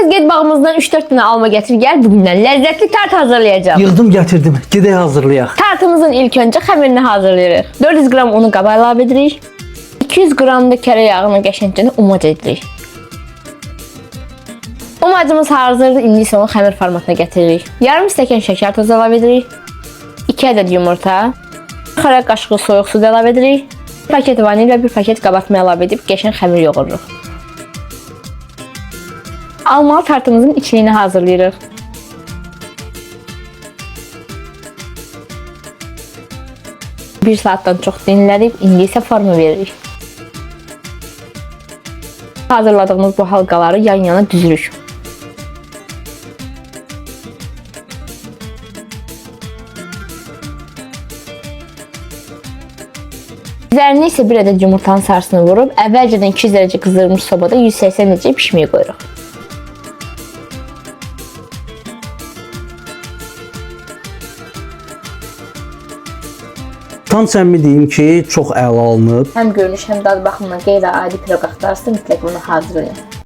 Tez get bağımızdan 3-4 dənə alma gətir gəl. Bugündən ləzzətli tart hazırlayacağım. Yığdım gətirdim. Gedək hazırlayaq. Tartımızın ilk öncə xəmirini hazırlayırıq. 400 qram unu qaba əlavə edirik. 200 qram da kərə yağını qəşəngcə umac edirik. Umacımız hazırdır. İndi isə onu xəmir formatına gətiririk. Yarım stəkan şəkər tozu əlavə edirik. 2 ədəd yumurta. 1 xörək qaşığı soyuq su əlavə edirik. 1 paket vanil və 1 paket qabartma əlavə edib qəşəng xəmir yoğururuq. Almalı tartımızın içliyini hazırlayırıq. Bir saatdan çox dinlədib, indi isə forma veririk. Hazırladığımız bu halqaları yan-yana düzürük. Üzərinə isə bir ədəd yumurtanın sarısını vurub, əvvəlcədən 200 dərəcə qızdırılmış sobada 180 dərəcə pişməyə qoyuruq. Tam səmimi deyim ki, çox əla alınıb. Həm görünüş, həm dad baxımından qeyri-adi piroq axtarsa mütləq bunu hazırlayın.